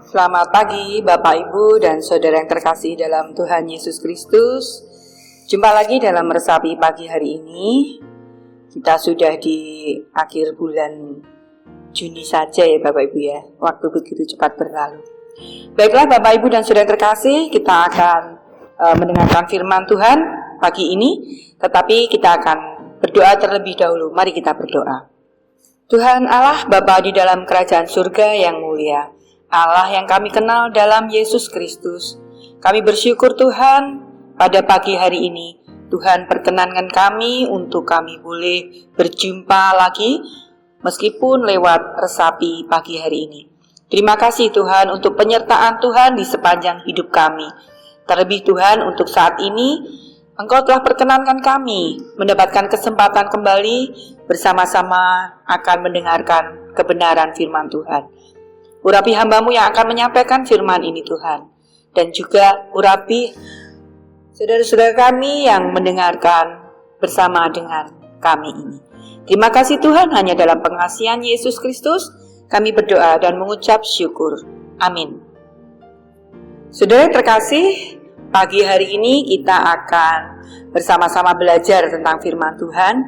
Selamat pagi Bapak Ibu dan Saudara yang terkasih dalam Tuhan Yesus Kristus. Jumpa lagi dalam Resapi pagi hari ini. Kita sudah di akhir bulan Juni saja ya Bapak Ibu ya. Waktu begitu cepat berlalu. Baiklah Bapak Ibu dan Saudara yang terkasih, kita akan mendengarkan firman Tuhan pagi ini. Tetapi kita akan berdoa terlebih dahulu. Mari kita berdoa. Tuhan Allah Bapa di dalam kerajaan surga yang mulia, Allah yang kami kenal dalam Yesus Kristus, kami bersyukur Tuhan pada pagi hari ini. Tuhan perkenankan kami untuk kami boleh berjumpa lagi meskipun lewat resapi pagi hari ini. Terima kasih Tuhan untuk penyertaan Tuhan di sepanjang hidup kami. Terlebih Tuhan untuk saat ini Engkau telah perkenankan kami mendapatkan kesempatan kembali bersama-sama akan mendengarkan kebenaran firman Tuhan. Urapi hamba-Mu yang akan menyampaikan firman ini Tuhan. Dan juga urapi saudara-saudara kami yang mendengarkan bersama dengan kami ini. Terima kasih Tuhan, hanya dalam pengasihan Yesus Kristus kami berdoa dan mengucap syukur. Amin. Saudara terkasih, pagi hari ini kita akan bersama-sama belajar tentang firman Tuhan.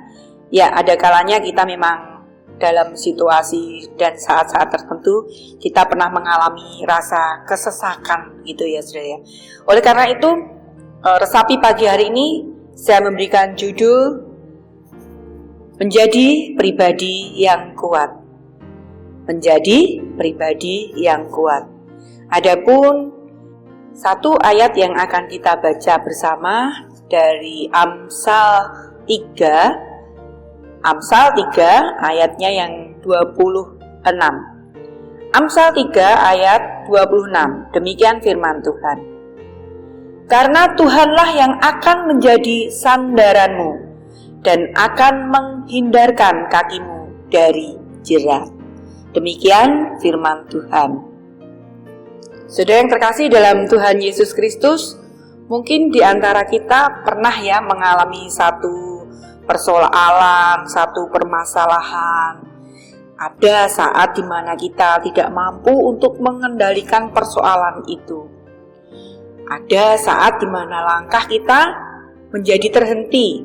Ya, ada kalanya kita memang dalam situasi dan saat-saat tertentu kita pernah mengalami rasa kesesakan gitu ya saudara ya. Oleh karena itu resapi pagi hari ini saya memberikan judul Menjadi Pribadi yang Kuat. Menjadi pribadi yang kuat. Adapun satu ayat yang akan kita baca bersama dari Amsal 3 ayatnya yang 26. Amsal 3 ayat 26. Demikian firman Tuhan. Karena Tuhanlah yang akan menjadi sandaranmu dan akan menghindarkan kakimu dari jerat. Demikian firman Tuhan. Saudara yang terkasih dalam Tuhan Yesus Kristus, mungkin di antara kita pernah ya mengalami satu persoalan, satu permasalahan. Ada saat di mana kita tidak mampu untuk mengendalikan persoalan itu. Ada saat di mana langkah kita menjadi terhenti.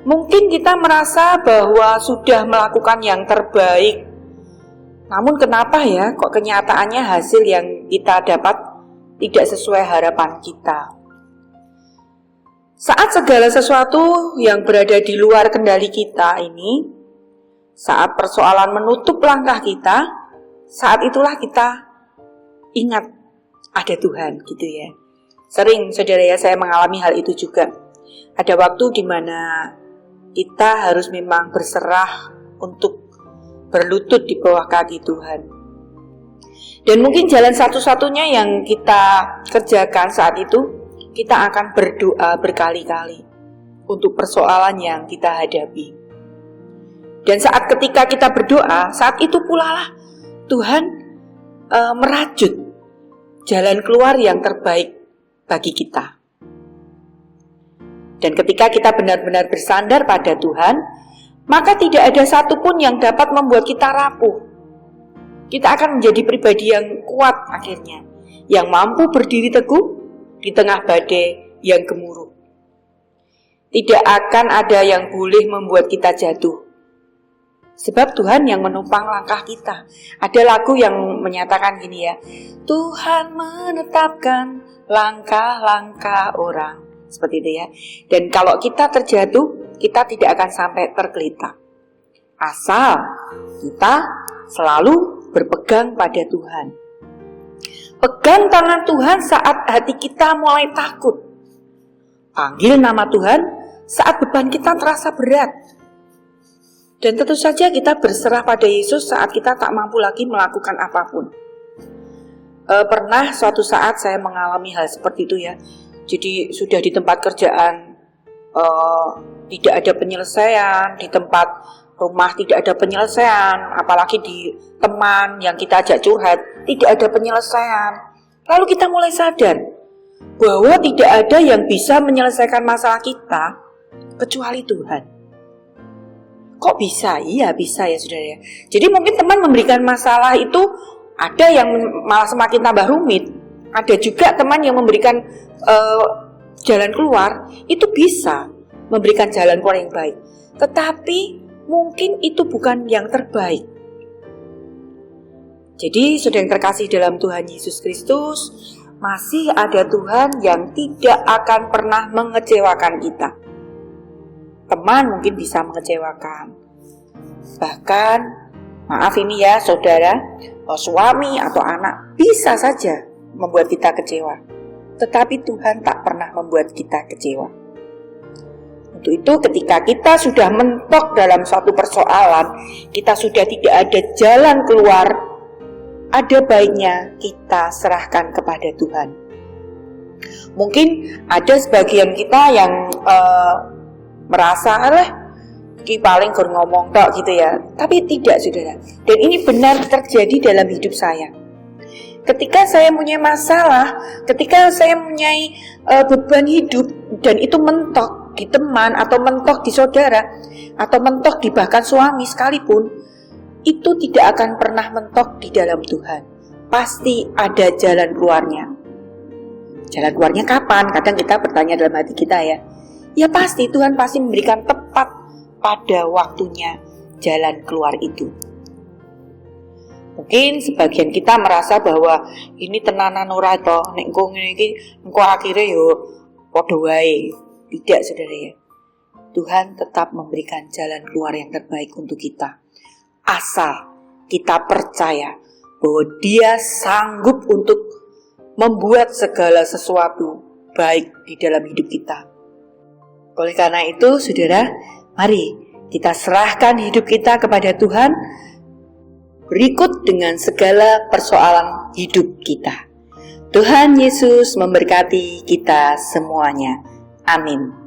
Mungkin kita merasa bahwa sudah melakukan yang terbaik. Namun kenapa ya kok kenyataannya hasil yang kita dapat tidak sesuai harapan kita. Saat segala sesuatu yang berada di luar kendali kita ini, saat persoalan menutup langkah kita, saat itulah kita ingat ada Tuhan gitu ya. Sering saudara ya saya mengalami hal itu juga. Ada waktu di mana kita harus memang berserah untuk berlutut di bawah kaki Tuhan. Dan mungkin jalan satu-satunya yang kita kerjakan saat itu, kita akan berdoa berkali-kali untuk persoalan yang kita hadapi. Dan saat ketika kita berdoa, saat itu pula lah Tuhan merajut jalan keluar yang terbaik bagi kita. Dan ketika kita benar-benar bersandar pada Tuhan, maka tidak ada satupun yang dapat membuat kita rapuh. Kita akan menjadi pribadi yang kuat akhirnya, yang mampu berdiri teguh di tengah badai yang gemuruh. Tidak akan ada yang boleh membuat kita jatuh, sebab Tuhan yang menopang langkah kita. Ada lagu yang menyatakan gini ya, Tuhan menetapkan langkah-langkah orang, seperti itu ya. Dan kalau kita terjatuh, kita tidak akan sampai tergeletak, asal kita selalu berpegang pada Tuhan. Pegang tangan Tuhan saat hati kita mulai takut. Panggil nama Tuhan saat beban kita terasa berat. Dan tentu saja kita berserah pada Yesus saat kita tak mampu lagi melakukan apapun. Pernah suatu saat saya mengalami hal seperti itu ya. Jadi sudah di tempat kerjaan tidak ada penyelesaian, di tempat rumah tidak ada penyelesaian, apalagi di teman yang kita ajak curhat tidak ada penyelesaian. Lalu kita mulai sadar bahwa tidak ada yang bisa menyelesaikan masalah kita kecuali Tuhan. Kok bisa? Iya bisa ya saudara ya. Jadi mungkin teman memberikan masalah itu Ada yang malah semakin tambah rumit. Ada juga teman yang memberikan jalan keluar, itu bisa memberikan jalan keluar yang baik. Tetapi mungkin itu bukan yang terbaik. Jadi saudara yang terkasih dalam Tuhan Yesus Kristus, masih ada Tuhan yang tidak akan pernah mengecewakan kita. Teman mungkin bisa mengecewakan. Bahkan, maaf ini ya saudara, suami atau anak bisa saja membuat kita kecewa. Tetapi Tuhan tak pernah membuat kita kecewa. Untuk itu ketika kita sudah mentok dalam suatu persoalan, kita sudah tidak ada jalan keluar, ada baiknya kita serahkan kepada Tuhan. Mungkin ada sebagian kita yang merasa ki paling ngomong tok gitu ya. Tapi tidak saudara. Dan ini benar terjadi dalam hidup saya. Ketika saya punya masalah, ketika saya punya beban hidup dan itu mentok di teman atau mentok di saudara atau mentok di bahkan suami sekalipun, itu tidak akan pernah mentok di dalam Tuhan. Pasti ada jalan keluarnya. Jalan keluarnya kapan? Kadang kita bertanya dalam hati kita ya. Ya pasti Tuhan pasti memberikan tepat pada waktunya jalan keluar itu. Mungkin sebagian kita merasa bahwa ini tenanan ora to, nek engko ngene iki engko akhire yo padha wae. Tidak saudara ya. Tuhan tetap memberikan jalan keluar yang terbaik untuk kita. Asal kita percaya bahwa Dia sanggup untuk membuat segala sesuatu baik di dalam hidup kita. Oleh karena itu, saudara, mari kita serahkan hidup kita kepada Tuhan berikut dengan segala persoalan hidup kita. Tuhan Yesus memberkati kita semuanya. Amin.